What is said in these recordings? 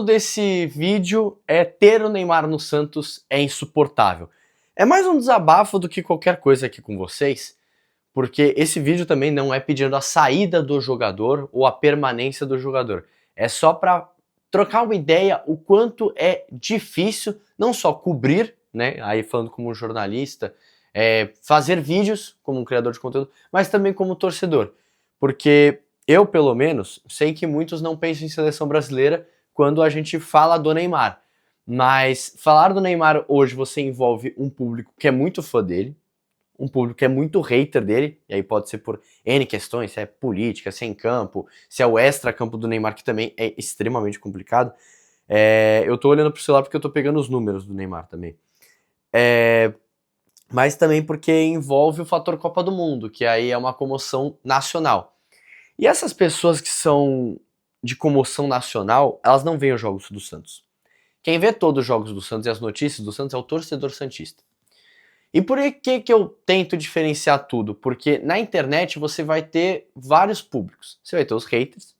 Desse vídeo é ter o Neymar no Santos é insuportável. É mais um desabafo do que qualquer coisa aqui com vocês, porque esse vídeo também não é pedindo a saída do jogador ou a permanência do jogador. É só para trocar uma ideia o quanto é difícil não só cobrir, né, aí falando como jornalista, fazer vídeos como um criador de conteúdo, mas também como torcedor. Porque eu, pelo menos, sei que muitos não pensam em seleção brasileira quando a gente fala do Neymar. Mas falar do Neymar hoje você envolve um público que é muito fã dele, um público que é muito hater dele, e aí pode ser por N questões, se é política, se é em campo, se é o extra-campo do Neymar, que também é extremamente complicado. Eu tô olhando pro celular porque eu tô pegando os números do Neymar também. Mas também porque envolve o fator Copa do Mundo, que aí é uma comoção nacional. E essas pessoas que são de comoção nacional, elas não veem os jogos do Santos. Quem vê todos os jogos do Santos e as notícias do Santos é o torcedor santista. E por que eu tento diferenciar tudo? Porque na internet você vai ter vários públicos. Você vai ter os haters,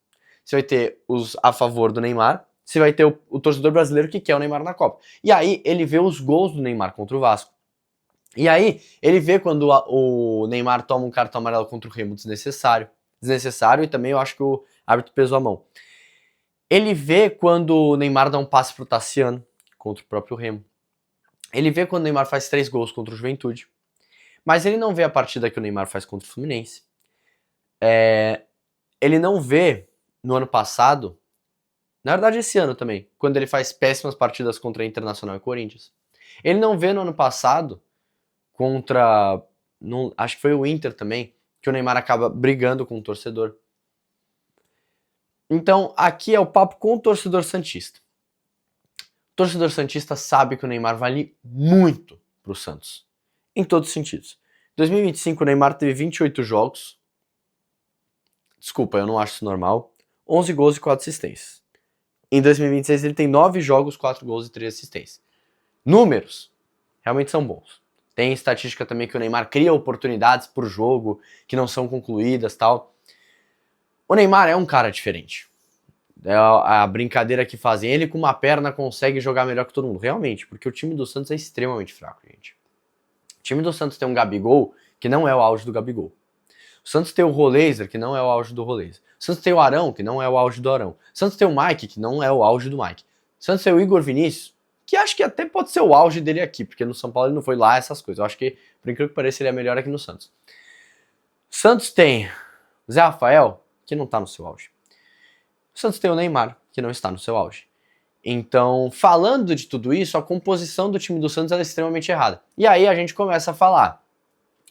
você vai ter os a favor do Neymar, você vai ter o torcedor brasileiro que quer o Neymar na Copa. E aí ele vê os gols do Neymar contra o Vasco. E aí ele vê quando o Neymar toma um cartão amarelo contra o Remo desnecessário e também eu acho que o árbitro pesou a mão. Ele vê quando o Neymar dá um passe pro Tassiano contra o próprio Remo. Ele vê quando o Neymar faz 3 gols contra o Juventude. Mas ele não vê a partida que o Neymar faz contra o Fluminense. Ele não vê no ano passado, na verdade esse ano também, quando ele faz péssimas partidas contra a Internacional e Corinthians. Ele não vê no ano passado contra, acho que foi o Inter também, que o Neymar acaba brigando com o torcedor. Então aqui é o papo com o torcedor santista. O torcedor santista sabe que o Neymar vale muito pro Santos, em todos os sentidos. Em 2025 o Neymar teve 28 jogos, desculpa, eu não acho isso normal, 11 gols e 4 assistências. Em 2026 ele tem 9 jogos, 4 gols e 3 assistências. Números realmente são bons. Tem estatística também que o Neymar cria oportunidades por jogo que não são concluídas, tal. O Neymar é um cara diferente. É a brincadeira que fazem. Ele com uma perna consegue jogar melhor que todo mundo. Realmente, porque o time do Santos é extremamente fraco, gente. O time do Santos tem um Gabigol, que não é o auge do Gabigol. O Santos tem o Roleiser, que não é o auge do Roleiser. O Santos tem o Arão, que não é o auge do Arão. O Santos tem o Mike, que não é o auge do Mike. O Santos tem o Igor Vinícius, que acho que até pode ser o auge dele aqui, porque no São Paulo ele não foi lá essas coisas. Eu acho que, por incrível que pareça, ele é melhor aqui no Santos. O Santos tem Zé Rafael, que não tá no seu auge. O Santos tem o Neymar, que não está no seu auge. Então, falando de tudo isso, a composição do time do Santos é extremamente errada. E aí a gente começa a falar.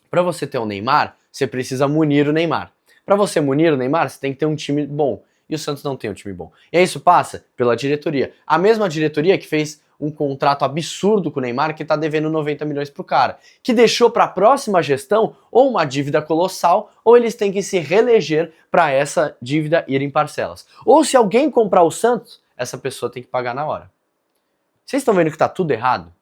Para você ter o Neymar, você precisa munir o Neymar. Para você munir o Neymar, você tem que ter um time bom. E o Santos não tem um time bom. E isso passa pela diretoria. A mesma diretoria que fez um contrato absurdo com o Neymar, que tá devendo 90 milhões pro cara. Que deixou para a próxima gestão ou uma dívida colossal, ou eles têm que se reeleger para essa dívida ir em parcelas. Ou se alguém comprar o Santos, essa pessoa tem que pagar na hora. Vocês estão vendo que tá tudo errado?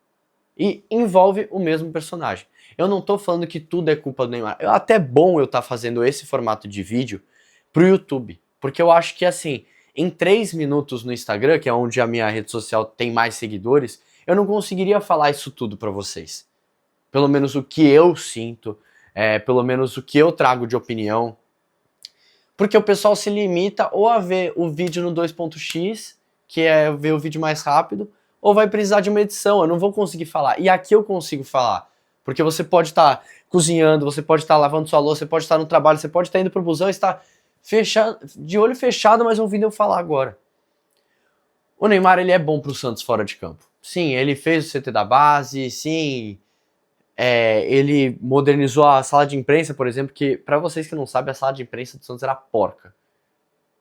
E envolve o mesmo personagem. Eu não tô falando que tudo é culpa do Neymar. É até bom eu estar fazendo esse formato de vídeo pro YouTube. Porque eu acho que assim, em 3 minutos no Instagram, que é onde a minha rede social tem mais seguidores, eu não conseguiria falar isso tudo pra vocês. Pelo menos o que eu sinto, pelo menos o que eu trago de opinião. Porque o pessoal se limita ou a ver o vídeo no 2.x, que é ver o vídeo mais rápido, ou vai precisar de uma edição, eu não vou conseguir falar. E aqui eu consigo falar. Porque você pode estar cozinhando, você pode estar lavando sua louça, você pode estar no trabalho, você pode estar indo pro busão e estar de olho fechado, mas ouvindo eu falar agora. O Neymar, ele é bom pro Santos fora de campo. Sim, ele fez o CT da base, sim, ele modernizou a sala de imprensa, por exemplo, que, pra vocês que não sabem, a sala de imprensa do Santos era porca.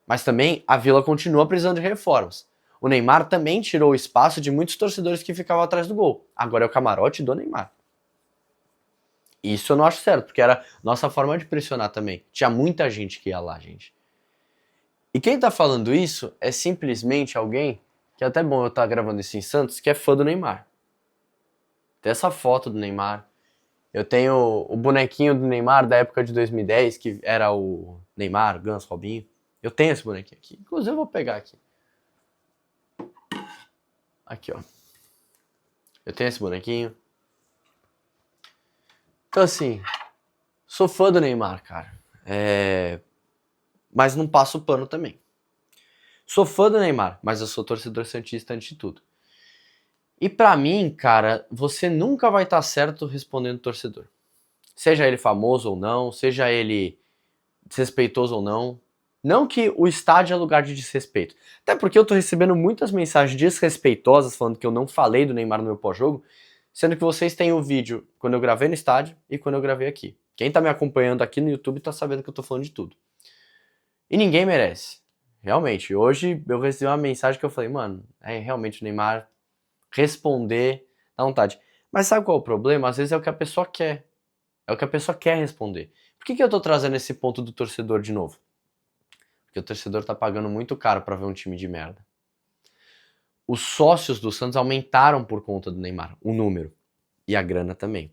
Mas também a Vila continua precisando de reformas. O Neymar também tirou o espaço de muitos torcedores que ficavam atrás do gol. Agora é o camarote do Neymar. Isso eu não acho certo, porque era nossa forma de pressionar também. Tinha muita gente que ia lá, gente. E quem tá falando isso é simplesmente alguém, que é até bom eu estar gravando isso em Santos, que é fã do Neymar. Tem essa foto do Neymar. Eu tenho o bonequinho do Neymar da época de 2010, que era o Neymar, Ganso, Robinho. Eu tenho esse bonequinho aqui. Inclusive eu vou pegar aqui. Aqui, ó. Eu tenho esse bonequinho. Então, assim, sou fã do Neymar, cara. Mas não passo pano também. Sou fã do Neymar, mas eu sou torcedor santista antes de tudo. E pra mim, cara, você nunca vai estar certo respondendo torcedor. Seja ele famoso ou não, seja ele desrespeitoso ou não. Não que o estádio é lugar de desrespeito. Até porque eu tô recebendo muitas mensagens desrespeitosas falando que eu não falei do Neymar no meu pós-jogo, sendo que vocês têm o vídeo quando eu gravei no estádio e quando eu gravei aqui. Quem tá me acompanhando aqui no YouTube tá sabendo que eu tô falando de tudo. E ninguém merece. Realmente, hoje eu recebi uma mensagem que eu falei, mano, realmente o Neymar responder dá vontade. Mas sabe qual é o problema? Às vezes é o que a pessoa quer. É o que a pessoa quer responder. Por que eu tô trazendo esse ponto do torcedor de novo? Porque o torcedor tá pagando muito caro pra ver um time de merda. Os sócios do Santos aumentaram por conta do Neymar, o número. E a grana também.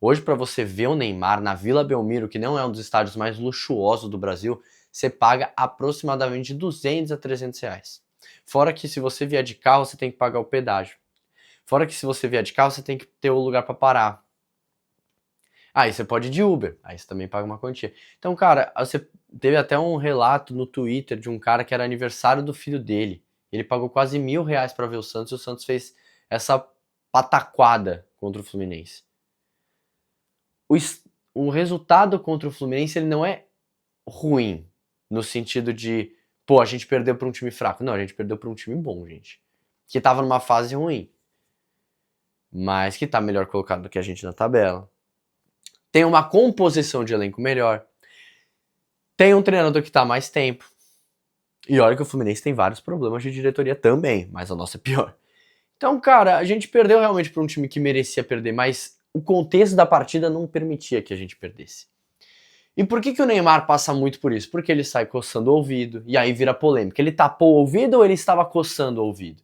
Hoje, pra você ver o Neymar na Vila Belmiro, que não é um dos estádios mais luxuosos do Brasil, você paga aproximadamente 200 a 300 reais. Fora que se você vier de carro, você tem que pagar o pedágio. Fora que se você vier de carro, você tem que ter o lugar pra parar. Aí você pode ir de Uber, aí você também paga uma quantia. Então, cara, você teve até um relato no Twitter de um cara que era aniversário do filho dele. Ele pagou quase R$ 1.000 pra ver o Santos e o Santos fez essa pataquada contra o Fluminense. O resultado contra o Fluminense ele não é ruim, no sentido de, pô, a gente perdeu pra um time fraco. Não, a gente perdeu pra um time bom, gente. Que tava numa fase ruim. Mas que tá melhor colocado do que a gente na tabela. Tem uma composição de elenco melhor. Tem um treinador que tá há mais tempo. E olha que o Fluminense tem vários problemas de diretoria também, mas a nossa é pior. Então, cara, a gente perdeu realmente pra um time que merecia perder, mas o contexto da partida não permitia que a gente perdesse. E por que o Neymar passa muito por isso? Porque ele sai coçando o ouvido, e aí vira polêmica. Ele tapou o ouvido ou ele estava coçando o ouvido?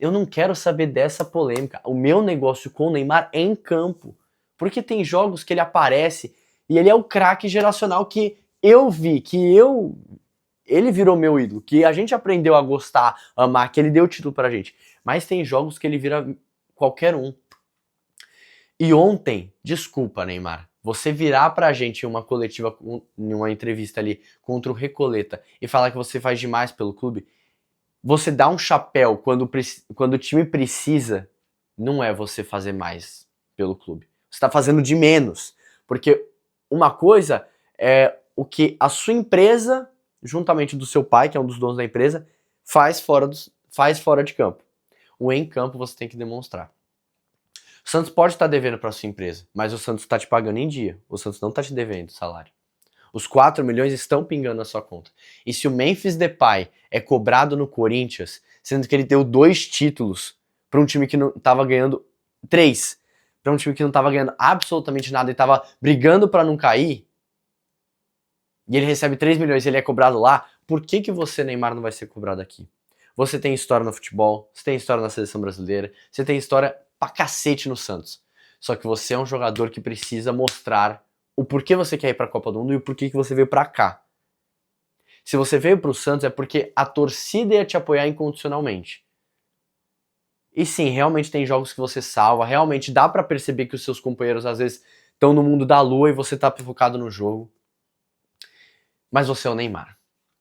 Eu não quero saber dessa polêmica. O meu negócio com o Neymar é em campo. Porque tem jogos que ele aparece e ele é o craque geracional que eu vi, ele virou meu ídolo, que a gente aprendeu a gostar, amar, que ele deu o título pra gente. Mas tem jogos que ele vira qualquer um. E ontem, desculpa, Neymar, você virar pra gente em uma coletiva, em uma entrevista ali contra o Recoleta e falar que você faz demais pelo clube, você dá um chapéu quando o time precisa, não é você fazer mais pelo clube. Você tá fazendo de menos. Porque uma coisa é o que a sua empresa, juntamente do seu pai, que é um dos donos da empresa, faz fora de campo. O em campo você tem que demonstrar. O Santos pode estar devendo para sua empresa, mas o Santos está te pagando em dia. O Santos não está te devendo salário. Os 4 milhões estão pingando na sua conta. E se o Memphis Depay é cobrado no Corinthians, sendo que ele deu 2 títulos para um time que não estava ganhando 3, para um time que não estava ganhando absolutamente nada e estava brigando para não cair, e ele recebe 3 milhões e ele é cobrado lá, por que você, Neymar, não vai ser cobrado aqui? Você tem história no futebol, você tem história na seleção brasileira, você tem história pra cacete no Santos. Só que você é um jogador que precisa mostrar o porquê você quer ir pra Copa do Mundo e o porquê que você veio pra cá. Se você veio pro Santos é porque a torcida ia te apoiar incondicionalmente. E sim, realmente tem jogos que você salva, realmente dá pra perceber que os seus companheiros às vezes estão no mundo da lua e você tá focado no jogo. Mas você é o Neymar.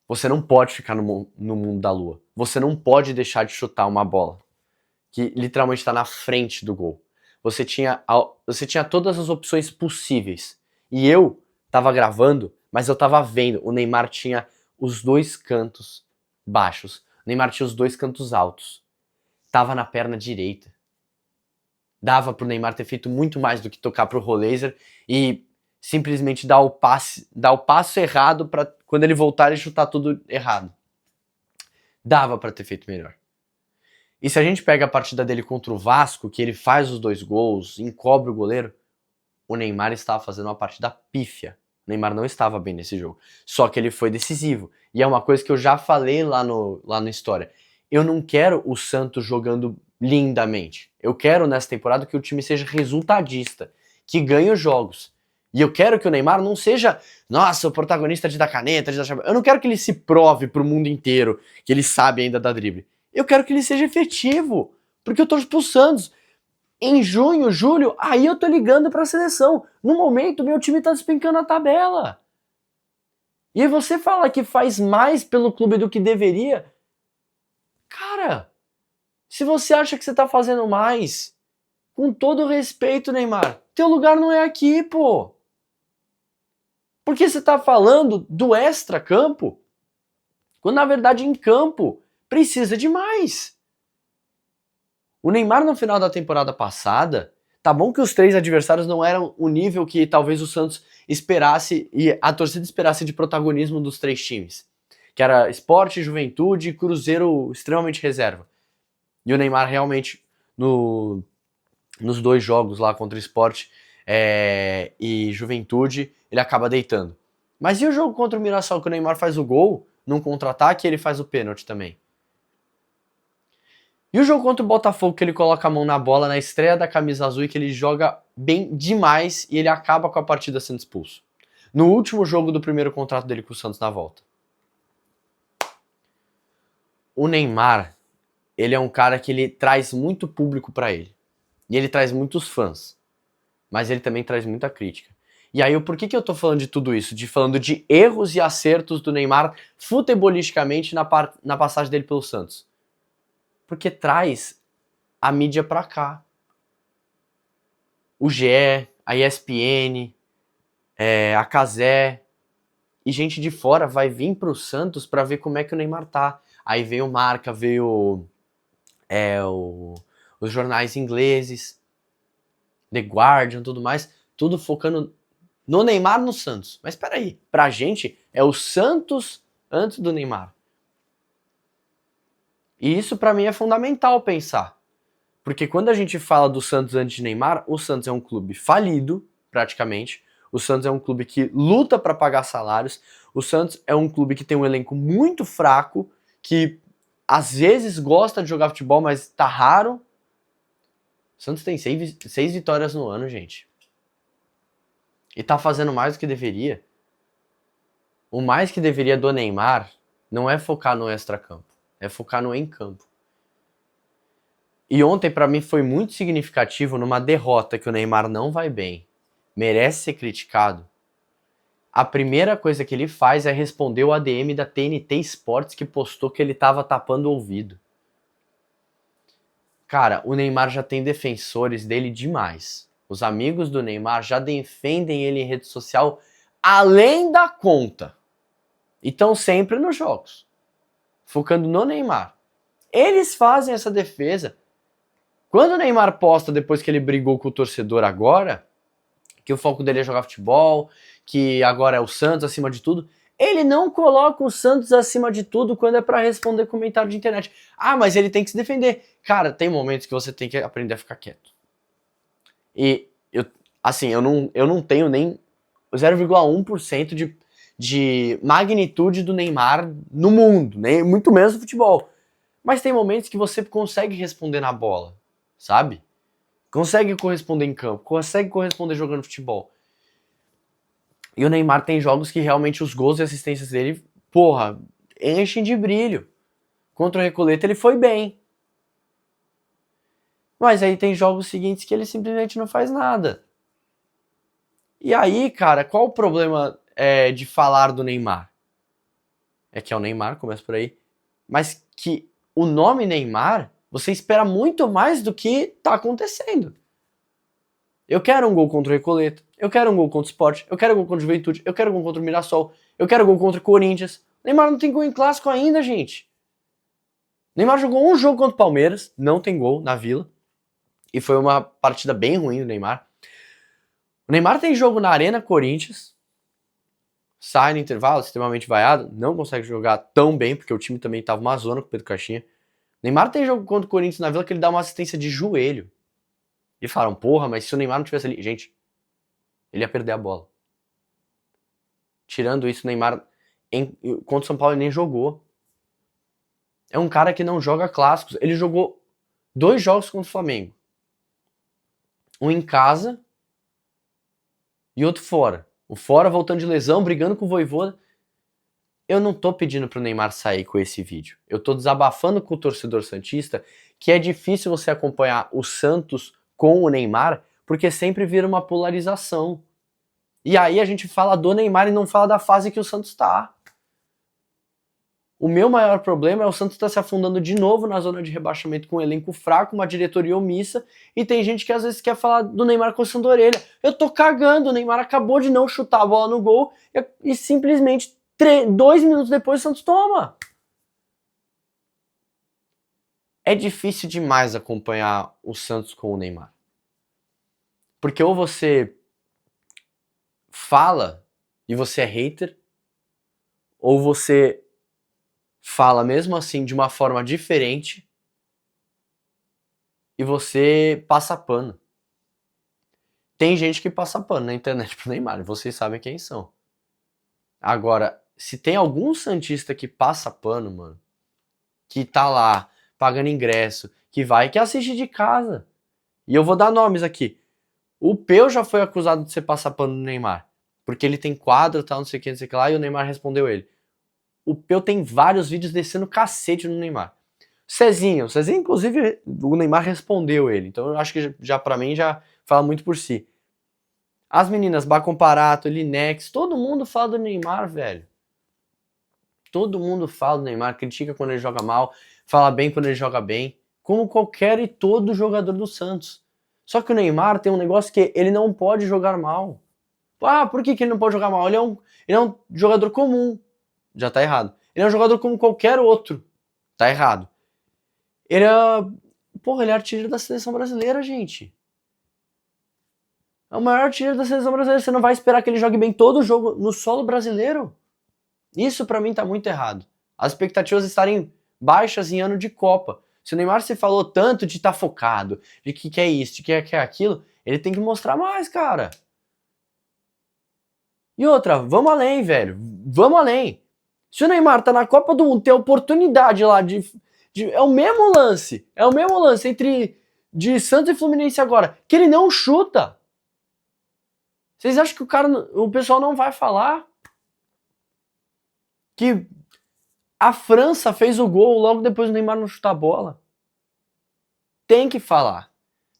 Você não pode ficar no mundo da lua. Você não pode deixar de chutar uma bola que literalmente está na frente do gol. Você tinha todas as opções possíveis. E eu tava gravando, mas eu tava vendo. O Neymar tinha os 2 cantos baixos. O Neymar tinha os 2 cantos altos. Tava na perna direita. Dava pro Neymar ter feito muito mais do que tocar pro Roleiser e simplesmente dar o passo errado para quando ele voltar e chutar tudo errado. Dava para ter feito melhor. E se a gente pega a partida dele contra o Vasco, que ele faz os 2 gols, encobre o goleiro, o Neymar estava fazendo uma partida pífia. O Neymar não estava bem nesse jogo. Só que ele foi decisivo. E é uma coisa que eu já falei lá no História. Eu não quero o Santos jogando lindamente. Eu quero nessa temporada que o time seja resultadista, que ganhe os jogos. E eu quero que o Neymar não seja, nossa, o protagonista de dar caneta, de dar chapéu. Eu não quero que ele se prove pro mundo inteiro que ele sabe ainda dar drible. Eu quero que ele seja efetivo. Porque eu torço pro Santos. Em junho, julho, aí eu tô ligando pra seleção. No momento, meu time tá despencando a tabela. E aí você fala que faz mais pelo clube do que deveria. Cara, se você acha que você tá fazendo mais, com todo respeito, Neymar, teu lugar não é aqui, pô. Porque você tá falando do extra-campo, quando na verdade em campo precisa de mais. O Neymar no final da temporada passada, tá bom que os 3 adversários não eram o nível que talvez o Santos esperasse e a torcida esperasse de protagonismo dos 3 times, que era Sport, Juventude e Cruzeiro extremamente reserva. E o Neymar realmente nos 2 jogos lá contra o Sport e Juventude, ele acaba deitando. Mas e o jogo contra o Mirassol, que o Neymar faz o gol, num contra-ataque, e ele faz o pênalti também? E o jogo contra o Botafogo, que ele coloca a mão na bola na estreia da camisa azul e que ele joga bem demais e ele acaba com a partida sendo expulso? No último jogo do primeiro contrato dele com o Santos na volta. O Neymar, ele é um cara que ele traz muito público pra ele. E ele traz muitos fãs. Mas ele também traz muita crítica. E aí, por que eu tô falando de tudo isso? Falando de erros e acertos do Neymar futebolisticamente na passagem dele pelo Santos. Porque traz a mídia pra cá. O GE, a ESPN, a Cazé e gente de fora vai vir pro Santos pra ver como é que o Neymar tá. Aí veio Marca, veio os jornais ingleses, The Guardian, tudo mais, tudo focando no Neymar, no Santos. Mas peraí, pra gente é o Santos antes do Neymar. E isso pra mim é fundamental pensar. Porque quando a gente fala do Santos antes de Neymar, o Santos é um clube falido, praticamente. O Santos é um clube que luta para pagar salários. O Santos é um clube que tem um elenco muito fraco, que às vezes gosta de jogar futebol, mas tá raro. O Santos tem 6 vitórias no ano, gente. E tá fazendo mais do que deveria. O mais que deveria do Neymar não é focar no extracampo, é focar no em-campo. E ontem pra mim foi muito significativo numa derrota que o Neymar não vai bem, merece ser criticado. A primeira coisa que ele faz é responder o ADM da TNT Sports que postou que ele tava tapando o ouvido. Cara, o Neymar já tem defensores dele demais. Os amigos do Neymar já defendem ele em rede social além da conta. E estão sempre nos jogos, focando no Neymar. Eles fazem essa defesa. Quando o Neymar posta depois que ele brigou com o torcedor agora, que o foco dele é jogar futebol, que agora é o Santos acima de tudo, ele não coloca o Santos acima de tudo quando é pra responder comentário de internet. Ah, mas ele tem que se defender. Cara, tem momentos que você tem que aprender a ficar quieto. E, eu não tenho nem 0,1% de magnitude do Neymar no mundo, nem muito menos no futebol. Mas tem momentos que você consegue responder na bola, sabe? Consegue corresponder em campo, consegue corresponder jogando futebol. E o Neymar tem jogos que realmente os gols e assistências dele, porra, enchem de brilho. Contra o Recoleta ele foi bem. Mas aí tem jogos seguintes que ele simplesmente não faz nada. E aí, cara, qual o problema de falar do Neymar? É que é o Neymar, começa por aí. Mas que o nome Neymar, você espera muito mais do que tá acontecendo. Eu quero um gol contra o Recoleta, eu quero um gol contra o Sport, eu quero um gol contra o Juventude, eu quero um gol contra o Mirassol, eu quero um gol contra o Corinthians. Neymar não tem gol em clássico ainda, gente. Neymar jogou um jogo contra o Palmeiras, não tem gol na Vila. E foi uma partida bem ruim do Neymar. O Neymar tem jogo na Arena Corinthians, sai no intervalo, extremamente vaiado, não consegue jogar tão bem, porque o time também tava uma zona com o Pedro Caixinha. Neymar tem jogo contra o Corinthians na Vila que ele dá uma assistência de joelho. E falaram, porra, mas se o Neymar não tivesse ali... Gente, ele ia perder a bola. Tirando isso, o Neymar contra o São Paulo ele nem jogou. É um cara que não joga clássicos. Ele jogou 2 jogos contra o Flamengo. Um em casa e outro fora. O fora voltando de lesão, brigando com o Vojvoda. Eu não tô pedindo pro Neymar sair com esse vídeo. Eu tô desabafando com o torcedor santista que é difícil você acompanhar o Santos com o Neymar, porque sempre vira uma polarização. E aí a gente fala do Neymar e não fala da fase que o Santos está. O meu maior problema é o Santos estar se afundando de novo na zona de rebaixamento com um elenco fraco, uma diretoria omissa, e tem gente que às vezes quer falar do Neymar coçando a orelha. Eu tô cagando, o Neymar acabou de não chutar a bola no gol e simplesmente 2 minutos depois o Santos toma. É difícil demais acompanhar o Santos com o Neymar. Porque ou você fala e você é hater, ou você fala mesmo assim de uma forma diferente e você passa pano. Tem gente que passa pano na internet pro Neymar, vocês sabem quem são. Agora, se tem algum santista que passa pano, mano, que tá lá pagando ingresso, que assiste de casa. E eu vou dar nomes aqui. O Peu já foi acusado de ser passar pano no Neymar, porque ele tem quadro, tal, não sei o que lá, e o Neymar respondeu ele. O Peu tem vários vídeos descendo cacete no Neymar. Cezinho, inclusive, o Neymar respondeu ele. Então eu acho que já pra mim já fala muito por si. As meninas, Bacomparato, Linex, todo mundo fala do Neymar, velho. Todo mundo fala do Neymar, critica quando ele joga mal, fala bem quando ele joga bem, como qualquer e todo jogador do Santos. Só que o Neymar tem um negócio que ele não pode jogar mal. Ah, por que ele não pode jogar mal? Ele é um jogador comum. Já tá errado. Ele é um jogador como qualquer outro. Tá errado. Ele é artilheiro da seleção brasileira, gente. É o maior artilheiro da seleção brasileira. Você não vai esperar que ele jogue bem todo o jogo no solo brasileiro? Isso pra mim tá muito errado. As expectativas estarem baixas em ano de Copa. Se o Neymar se falou tanto de estar focado, de que quer isso, de que quer aquilo, ele tem que mostrar mais, cara. E outra, vamos além, velho. Vamos além. Se o Neymar tá na Copa do Mundo, tem a oportunidade lá é o mesmo lance. É o mesmo lance entre de Santos e Fluminense agora, que ele não chuta. Vocês acham que o pessoal não vai falar que a França fez o gol logo depois do Neymar não chutar a bola? Tem que falar.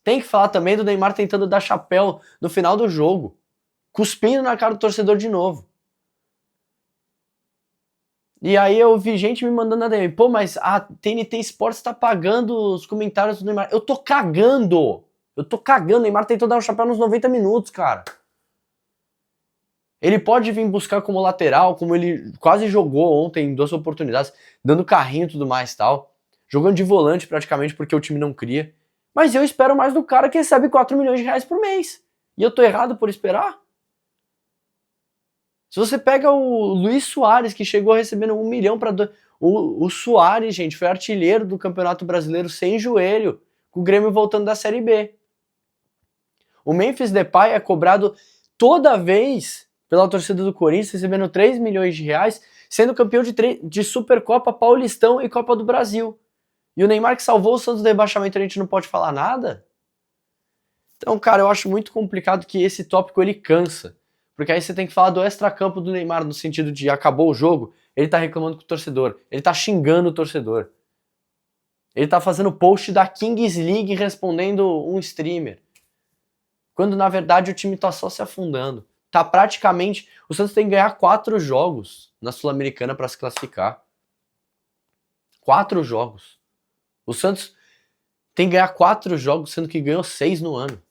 Tem que falar também do Neymar tentando dar chapéu no final do jogo, cuspindo na cara do torcedor de novo. E aí eu vi gente me mandando na DM, pô, mas a TNT Sports tá pagando os comentários do Neymar. Eu tô cagando. O Neymar tentou dar um chapéu nos 90 minutos, cara. Ele pode vir buscar como lateral, como ele quase jogou ontem em 2 oportunidades, dando carrinho e tudo mais e tal. Jogando de volante praticamente porque o time não cria. Mas eu espero mais do cara que recebe 4 milhões de reais por mês. E eu tô errado por esperar? Se você pega o Luiz Soares, que chegou recebendo 1 milhão para... O Soares, gente, foi artilheiro do Campeonato Brasileiro sem joelho, com o Grêmio voltando da Série B. O Memphis Depay é cobrado toda vez pela torcida do Corinthians, recebendo 3 milhões de reais, sendo campeão de Supercopa, Paulistão e Copa do Brasil. E o Neymar que salvou o Santos do rebaixamento, a gente não pode falar nada? Então, cara, eu acho muito complicado que esse tópico ele cansa. Porque aí você tem que falar do extracampo do Neymar no sentido de acabou o jogo, ele tá reclamando com o torcedor, ele tá xingando o torcedor. Ele tá fazendo post da Kings League respondendo um streamer. Quando na verdade o time tá só se afundando. Tá praticamente... O Santos tem que ganhar 4 jogos na Sul-Americana para se classificar. 4 jogos. O Santos tem que ganhar 4 jogos, sendo que ganhou 6 no ano.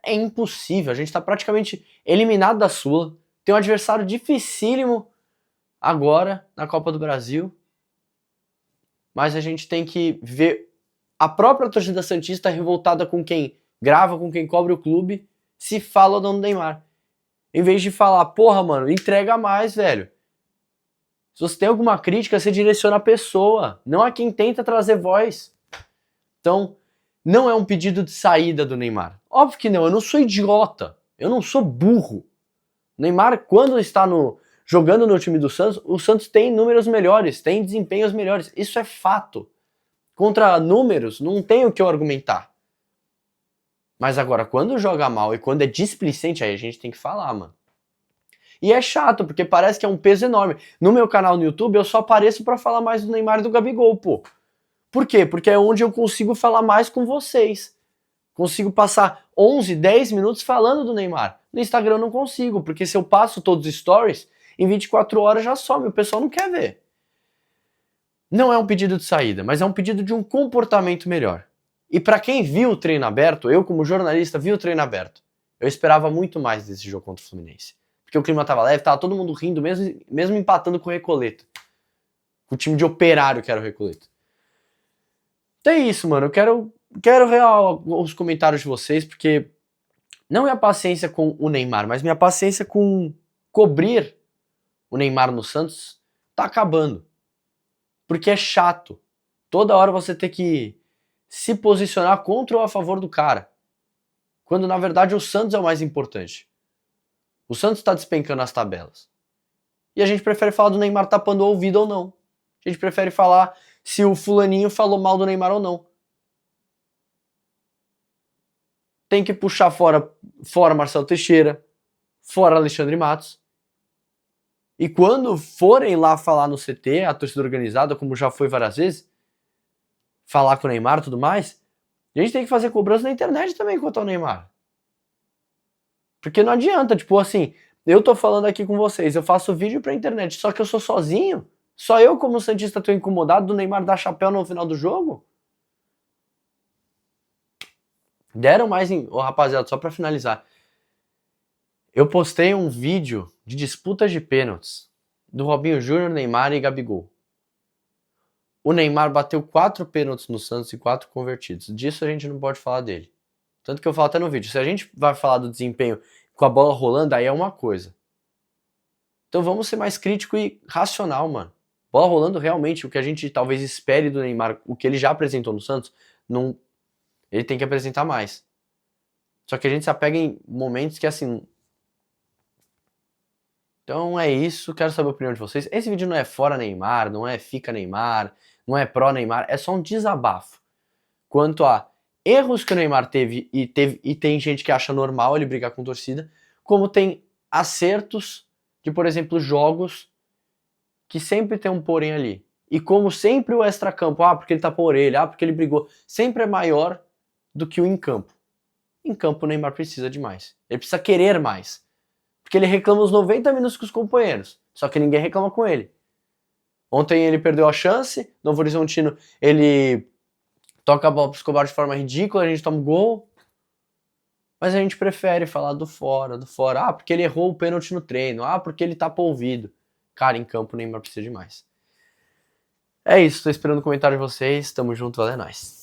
É impossível, a gente tá praticamente eliminado da Sula. Tem um adversário dificílimo agora na Copa do Brasil. Mas a gente tem que ver a própria torcida santista revoltada com quem grava, com quem cobre o clube, se fala o nome do Neymar. Em vez de falar, porra, mano, entrega mais, velho. Se você tem alguma crítica, você direciona a pessoa, não a quem tenta trazer voz. Então, não é um pedido de saída do Neymar. Óbvio que não, eu não sou idiota, eu não sou burro. O Neymar, quando está jogando no time do Santos, o Santos tem números melhores, tem desempenhos melhores. Isso é fato. Contra números, não tem o que eu argumentar. Mas agora, quando joga mal e quando é displicente, aí a gente tem que falar, mano. E é chato, porque parece que é um peso enorme. No meu canal no YouTube, eu só apareço pra falar mais do Neymar e do Gabigol, pô. Por quê? Porque é onde eu consigo falar mais com vocês. Consigo passar 11, 10 minutos falando do Neymar. No Instagram eu não consigo, porque se eu passo todos os stories, em 24 horas já some, o pessoal não quer ver. Não é um pedido de saída, mas é um pedido de um comportamento melhor. E para quem viu o treino aberto, eu como jornalista vi o treino aberto, eu esperava muito mais desse jogo contra o Fluminense. Porque o clima tava leve, tava todo mundo rindo, mesmo empatando com o Recoleto. Com o time de operário que era o Recoleto. Então é isso, mano. Eu quero ver os comentários de vocês, porque não é a paciência com o Neymar, mas minha paciência com cobrir o Neymar no Santos tá acabando. Porque é chato. Toda hora você ter que se posicionar contra ou a favor do cara. Quando na verdade o Santos é o mais importante. O Santos tá despencando as tabelas. E a gente prefere falar do Neymar tapando o ouvido ou não. A gente prefere falar se o fulaninho falou mal do Neymar ou não. Tem que puxar fora Marcelo Teixeira, fora Alexandre Matos. E quando forem lá falar no CT, a torcida organizada, como já foi várias vezes, falar com o Neymar e tudo mais, a gente tem que fazer cobrança na internet também quanto ao Neymar. Porque não adianta, tipo assim, eu tô falando aqui com vocês, eu faço vídeo pra internet, só que eu sou sozinho. Só eu, como santista, tô incomodado do Neymar dar chapéu no final do jogo? Deram mais em... Ô, rapaziada, só pra finalizar. Eu postei um vídeo de disputas de pênaltis do Robinho Júnior, Neymar e Gabigol. O Neymar bateu 4 pênaltis no Santos e 4 convertidos. Disso a gente não pode falar dele. Tanto que eu falo até no vídeo. Se a gente vai falar do desempenho com a bola rolando, aí é uma coisa. Então vamos ser mais crítico e racional, mano. Bola rolando realmente, o que a gente talvez espere do Neymar, o que ele já apresentou no Santos, não... ele tem que apresentar mais. Só que a gente se apega em momentos que assim... Então é isso, quero saber a opinião de vocês. Esse vídeo não é fora Neymar, não é fica Neymar, não é pró Neymar, é só um desabafo quanto a erros que o Neymar teve e tem gente que acha normal ele brigar com torcida, como tem acertos de, por exemplo, jogos que sempre tem um porém ali. E como sempre o extracampo, porque ele tapou a orelha, porque ele brigou, sempre é maior do que o em campo. Em campo o Neymar precisa de mais. Ele precisa querer mais. Porque ele reclama os 90 minutos com os companheiros. Só que ninguém reclama com ele. Ontem ele perdeu a chance. Novo Horizontino, ele toca a bola pro Escobar de forma ridícula. A gente toma um gol. Mas a gente prefere falar do fora. Porque ele errou o pênalti no treino. Porque ele tapa o ouvido. Cara, em campo o Neymar precisa de mais. É isso. Tô esperando o comentário de vocês. Tamo junto, valeu, nóis.